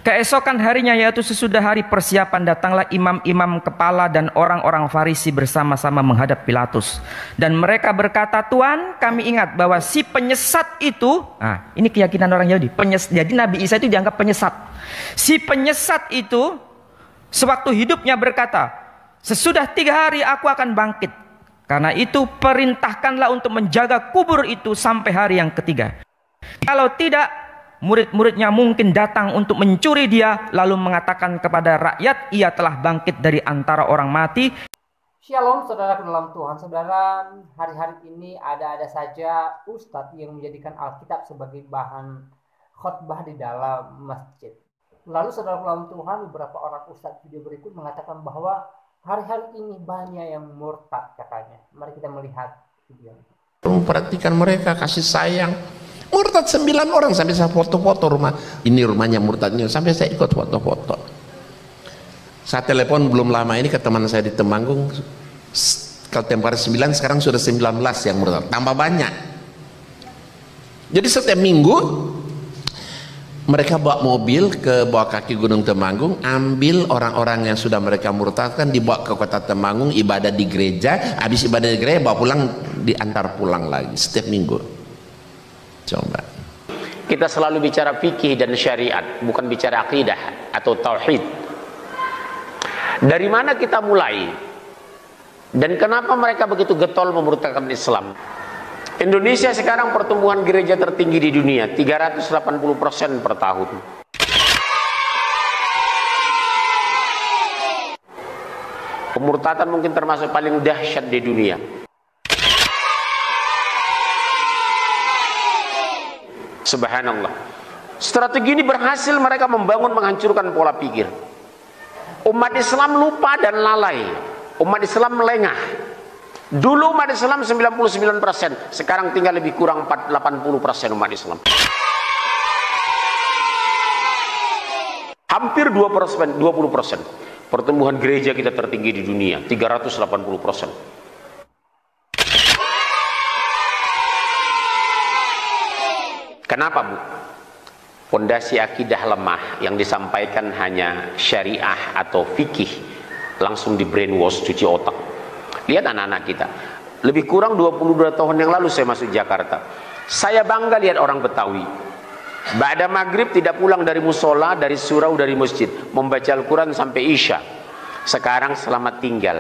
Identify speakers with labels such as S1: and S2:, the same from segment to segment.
S1: Keesokan harinya, yaitu sesudah hari persiapan, datanglah imam-imam kepala dan orang-orang Farisi bersama-sama menghadap Pilatus. Dan mereka berkata, "Tuan, kami ingat bahwa si penyesat itu," ini keyakinan orang Yahudi, jadi Nabi Isa itu dianggap penyesat. Si penyesat itu sewaktu hidupnya berkata, "Sesudah 3 hari aku akan bangkit. Karena itu perintahkanlah untuk menjaga kubur itu sampai hari yang ketiga. Kalau tidak, murid-muridnya mungkin datang untuk mencuri dia, lalu mengatakan kepada rakyat, ia telah bangkit dari antara orang mati."
S2: Shalom saudara dalam Tuhan. Saudara, hari-hari ini ada saja ustadz yang menjadikan Alkitab sebagai bahan khotbah di dalam masjid. Lalu saudara dalam Tuhan, beberapa orang ustadz video berikut mengatakan bahwa hari-hari ini banyak yang murtad katanya. Mari kita melihat video ini.
S3: Perhatikan mereka, kasih sayang. Murtad 9 orang, sampai saya foto-foto rumah. Ini rumahnya murtadnya, sampai saya ikut foto-foto. Saya telepon belum lama ini ke teman saya di Temanggung. Kalau tempat 9, sekarang sudah 19 yang murtad, tambah banyak. Jadi setiap minggu mereka bawa mobil ke bawah kaki Gunung Temanggung, ambil orang-orang yang sudah mereka murtadkan, dibawa ke kota Temanggung, ibadah di gereja, habis ibadah di gereja bawa pulang, diantar pulang lagi setiap minggu. Coba.
S4: Kita selalu bicara fikih dan syariat, bukan bicara akidah atau tauhid. Dari mana kita mulai? Dan kenapa mereka begitu getol memurtadkan Islam? Indonesia sekarang pertumbuhan gereja tertinggi di dunia, 380% per tahun. Pemurtadan mungkin termasuk paling dahsyat di dunia. Subhanallah. Strategi ini berhasil mereka membangun, menghancurkan pola pikir. Umat Islam lupa dan lalai. Umat Islam lengah. Dulu umat Islam 99%, sekarang tinggal lebih kurang 80% umat Islam. Hampir 20%. Pertumbuhan gereja kita tertinggi di dunia, 380%. Kenapa, Bu? Fondasi akidah lemah yang disampaikan hanya syariah atau fikih, langsung di brainwash, cuci otak. Lihat anak-anak kita, lebih kurang 22 tahun yang lalu saya masuk Jakarta. Saya bangga lihat orang Betawi, ba'da maghrib tidak pulang dari musola, dari surau, dari masjid, membaca Al-Quran sampai Isya. Sekarang selamat tinggal.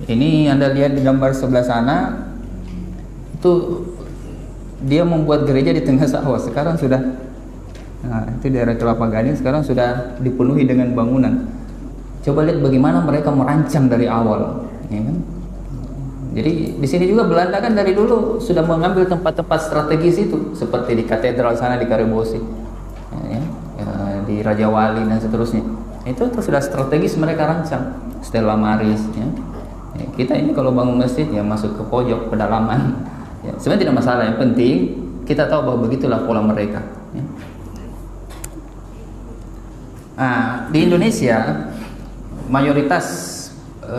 S5: Ini Anda lihat di gambar sebelah sana, itu dia membuat gereja di tengah sawah. Sekarang sudah, itu daerah Kelapa Gading, sekarang sudah dipenuhi dengan bangunan. Coba lihat bagaimana mereka merancang dari awal, ya kan? Jadi di sini juga Belanda kan dari dulu sudah mengambil tempat-tempat strategis itu, seperti di katedral sana di Karebosi, di Raja Wali dan seterusnya. Itu sudah strategis mereka rancang. Stella Maris, ya. Kita ini kalau bangun masjid ya masuk ke pojok pedalaman. Ya, sebenarnya tidak masalah, yang penting kita tahu bahwa begitulah pola mereka. Ya. Di Indonesia mayoritas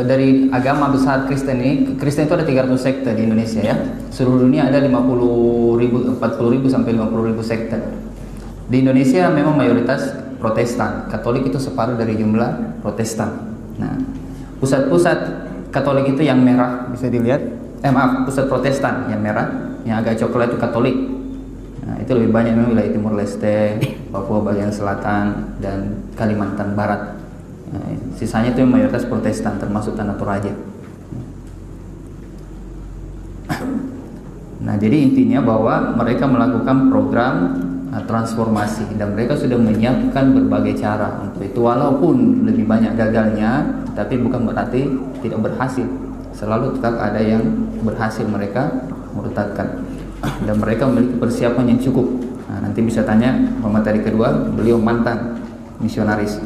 S5: dari agama besar Kristen ini, Kristen itu ada 300 sekte di Indonesia ya. Seluruh dunia ada 40.000 sampai 50.000 sekte. Di Indonesia memang mayoritas Protestan, Katolik itu separuh dari jumlah Protestan. Nah, pusat-pusat Katolik itu yang merah bisa dilihat, pusat Protestan yang merah, yang agak coklat itu Katolik. Nah, itu lebih banyak memang wilayah Timur Leste, Papua bagian selatan, dan Kalimantan Barat. Nah, sisanya itu mayoritas Protestan, termasuk Tanah Toraja. Nah, jadi intinya bahwa mereka melakukan program transformasi, dan mereka sudah menyiapkan berbagai cara untuk itu. Walaupun lebih banyak gagalnya, tapi bukan berarti tidak berhasil. Selalu tetap ada yang berhasil mereka murtadkan, dan mereka memiliki persiapan yang cukup. Nah, nanti bisa tanya pemateri kedua, beliau mantan misionaris.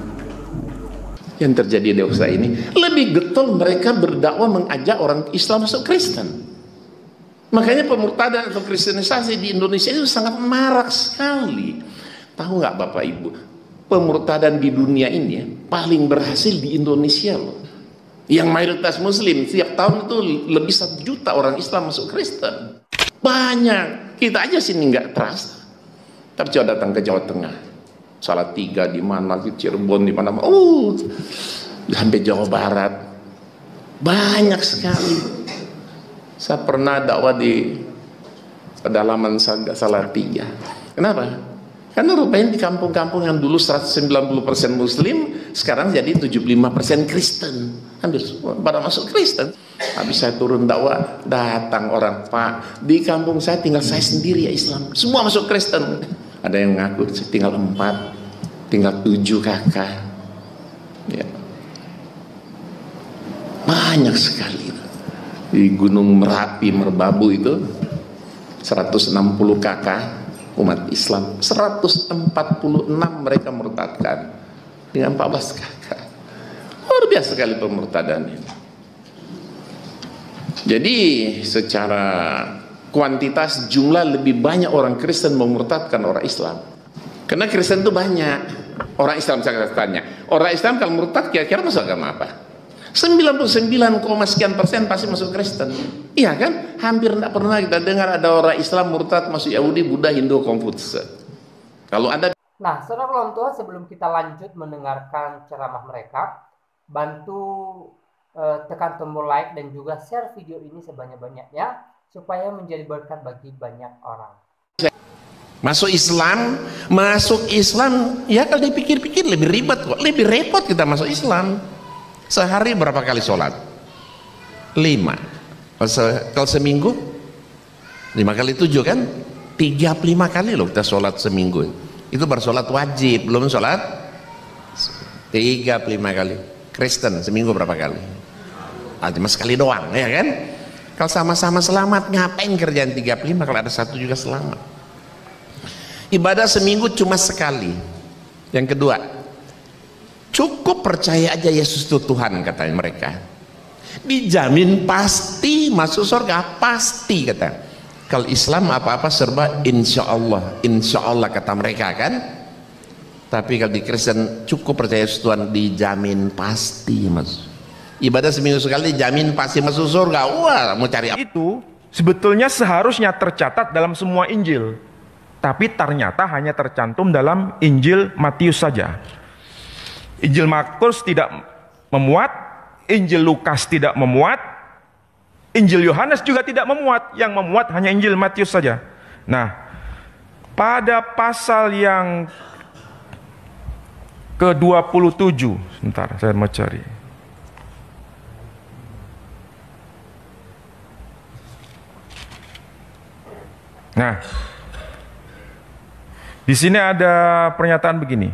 S3: Yang terjadi di usaha ini lebih getol, mereka berdakwah mengajak orang Islam masuk Kristen. Makanya pemurtadan atau kristenisasi di Indonesia itu sangat marak sekali. Tahu nggak Bapak Ibu, pemurtadan di dunia ini paling berhasil di Indonesia loh. Yang mayoritas muslim, setiap tahun itu lebih 1 juta orang Islam masuk Kristen. Banyak. Kita aja sini nggak terasa. Tapi coba datang ke Jawa Tengah, Salatiga di mana, di Cirebon di mana, sampai Jawa Barat, banyak sekali. Saya pernah dakwah di pedalaman Salatiga. Kenapa? Karena rupanya di kampung-kampung yang dulu 190% Muslim, sekarang jadi 75% Kristen. Hampir pada masuk Kristen. Habis saya turun dakwah, datang orang, Pak, di kampung saya tinggal saya sendiri ya Islam. Semua masuk Kristen. Ada yang ngaku tinggal 4, tinggal 7 kakak. Ya. Banyak sekali. Di Gunung Merapi, Merbabu itu 160 kakak umat Islam, 146 mereka murtadkan dengan 14 kakak. Luar biasa sekali pemurtadan ini. Jadi secara kuantitas jumlah lebih banyak orang Kristen memurtadkan orang Islam. Karena Kristen itu banyak. Orang Islam, saya tanya, orang Islam kalau murtad kira-kira masuk agama apa? 99, sekian persen pasti masuk Kristen. Iya kan? Hampir tidak pernah kita dengar ada orang Islam murtad masuk Yahudi, Buddha, Hindu, Konfutse. Kalau ada.
S2: Nah, saudara orang tua, sebelum kita lanjut mendengarkan ceramah mereka, bantu tekan tombol like dan juga share video ini sebanyak-banyaknya supaya menjadi berkat bagi banyak orang.
S3: Masuk Islam, ya kalau dipikir-pikir lebih ribet kok, lebih repot kita masuk Islam. Sehari berapa kali sholat? 5. Kalau seminggu 5 kali 7 kan? 35 kali loh kita sholat seminggu. Itu baru sholat wajib, belum sholat 35 kali. Kristen seminggu berapa kali? Cuma sekali doang, ya kan? Kalau sama-sama selamat, ngapain kerjaan 35 kalau ada satu juga selamat? Ibadah seminggu cuma sekali. Yang kedua, cukup percaya aja Yesus itu Tuhan, katanya mereka. Dijamin pasti masuk surga, pasti kata. Kalau Islam apa-apa serba insya Allah kata mereka kan. Tapi kalau di Kristen cukup percaya Yesus Tuhan, dijamin pasti masuk. Ibadah seminggu sekali dijamin pasti masuk surga. Wah, mau cari apa?
S6: Itu sebetulnya seharusnya tercatat dalam semua Injil, tapi ternyata hanya tercantum dalam Injil Matius saja. Injil Markus tidak memuat, Injil Lukas tidak memuat, Injil Yohanes juga tidak memuat. Yang memuat hanya Injil Matius saja. Nah, pada pasal yang ke-27, sebentar saya mau cari. Nah, di sini ada pernyataan begini.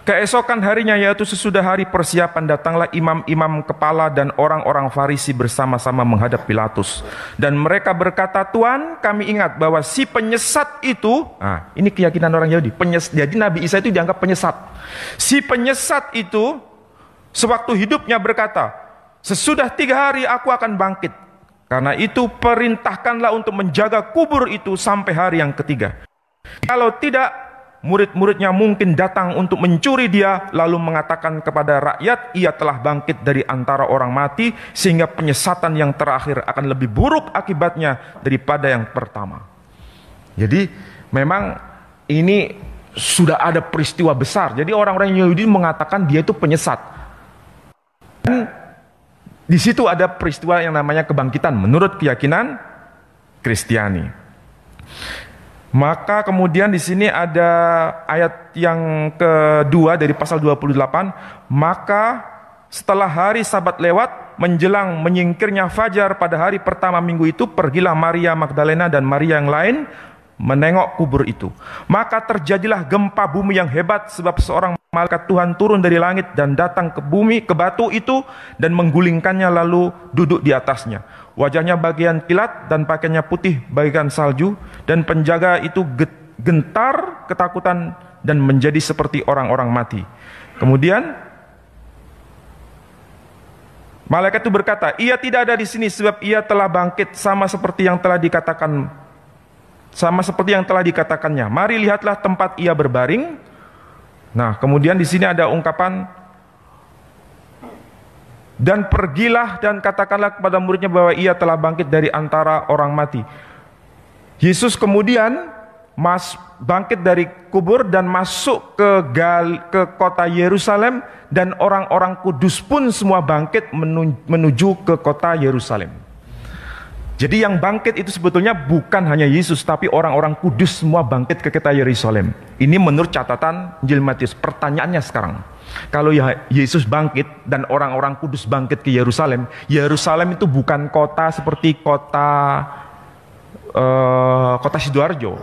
S6: Keesokan harinya, yaitu sesudah hari persiapan, datanglah imam-imam kepala dan orang-orang Farisi bersama-sama menghadap Pilatus. Dan mereka berkata, Tuan, kami ingat bahwa si penyesat itu, ini keyakinan orang Yahudi, jadi Nabi Isa itu dianggap penyesat. Si penyesat itu, sewaktu hidupnya berkata, sesudah 3 hari aku akan bangkit. Karena itu perintahkanlah untuk menjaga kubur itu sampai hari yang ketiga. Kalau tidak, murid-muridnya mungkin datang untuk mencuri dia, lalu mengatakan kepada rakyat, ia telah bangkit dari antara orang mati, sehingga penyesatan yang terakhir akan lebih buruk akibatnya daripada yang pertama. Jadi memang ini sudah ada peristiwa besar. Jadi orang-orang Yahudi mengatakan dia itu penyesat. Dan di situ ada peristiwa yang namanya kebangkitan menurut keyakinan Kristiani. Maka kemudian di sini ada ayat yang kedua dari pasal 28. Maka setelah hari Sabat lewat, menjelang menyingkirnya fajar pada hari pertama minggu itu, pergilah Maria Magdalena dan Maria yang lain menengok kubur itu. Maka terjadilah gempa bumi yang hebat, sebab seorang malaikat Tuhan turun dari langit dan datang ke bumi, ke batu itu, dan menggulingkannya lalu duduk di atasnya. Wajahnya bagian kilat dan pakaiannya putih bagian salju, dan penjaga itu gentar ketakutan dan menjadi seperti orang-orang mati. Kemudian malaikat itu berkata, ia tidak ada di sini sebab ia telah bangkit sama seperti yang telah dikatakannya. Mari lihatlah tempat ia berbaring. Nah, kemudian di sini ada ungkapan Dan pergilah dan katakanlah kepada muridnya bahwa ia telah bangkit dari antara orang mati. Yesus kemudian bangkit dari kubur dan masuk ke kota Yerusalem, dan orang-orang kudus pun semua bangkit menuju ke kota Yerusalem. Jadi yang bangkit itu sebetulnya bukan hanya Yesus, tapi orang-orang kudus semua bangkit ke kota Yerusalem. Ini menurut catatan Injil Matius. Pertanyaannya sekarang, kalau Yesus bangkit dan orang-orang kudus bangkit ke Yerusalem, Yerusalem itu bukan kota seperti kota Sidoarjo,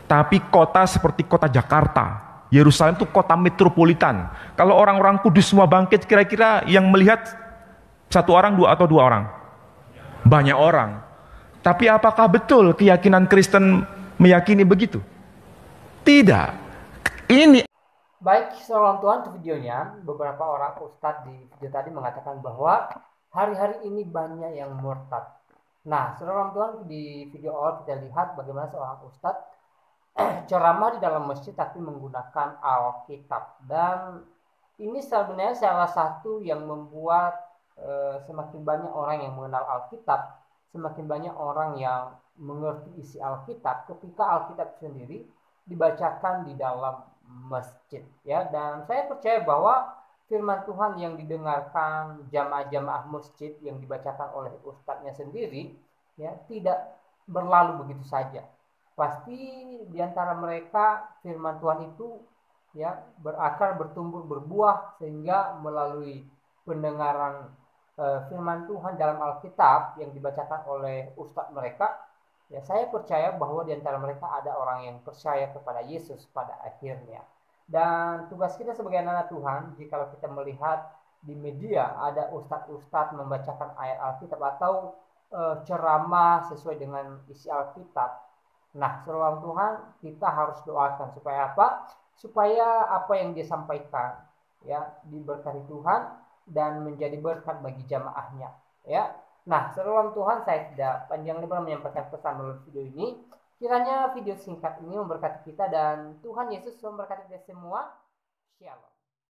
S6: tapi kota seperti kota Jakarta. Yerusalem itu kota metropolitan. Kalau orang-orang kudus semua bangkit, kira-kira yang melihat satu orang, dua atau dua orang? Banyak orang. Tapi apakah betul keyakinan Kristen meyakini begitu? Tidak. Ini
S2: baik, salam Tuhan, untuk videonya beberapa orang ustadz di video tadi mengatakan bahwa hari-hari ini banyak yang murtad. Nah, salam Tuhan, di video awal kita lihat bagaimana seorang ustadz ceramah di dalam masjid tapi menggunakan Alkitab, dan ini sebenarnya salah satu yang membuat semakin banyak orang yang mengenal Alkitab, semakin banyak orang yang mengerti isi Alkitab ketika Alkitab sendiri dibacakan di dalam masjid, ya. Dan saya percaya bahwa firman Tuhan yang didengarkan jamaah-jamaah masjid yang dibacakan oleh ustadznya sendiri, ya, tidak berlalu begitu saja. Pasti di antara mereka firman Tuhan itu, ya, berakar, bertumbuh, berbuah, sehingga melalui pendengaran firman Tuhan dalam Alkitab yang dibacakan oleh ustadz mereka, ya, saya percaya bahwa di antara mereka ada orang yang percaya kepada Yesus pada akhirnya. Dan tugas kita sebagai anak Tuhan, jika kita melihat di media ada ustadz-ustadz membacakan ayat Alkitab atau ceramah sesuai dengan isi Alkitab, nah, saudara Tuhan, kita harus doakan supaya apa? Supaya apa yang dia sampaikan, ya, diberkati Tuhan dan menjadi berkat bagi jamaahnya, ya. Nah, saudara Tuhan, saya tidak panjang lebar menyampaikan pesan melalui video ini. Kiranya video singkat ini memberkati kita dan Tuhan Yesus memberkati kita semua. Shalom.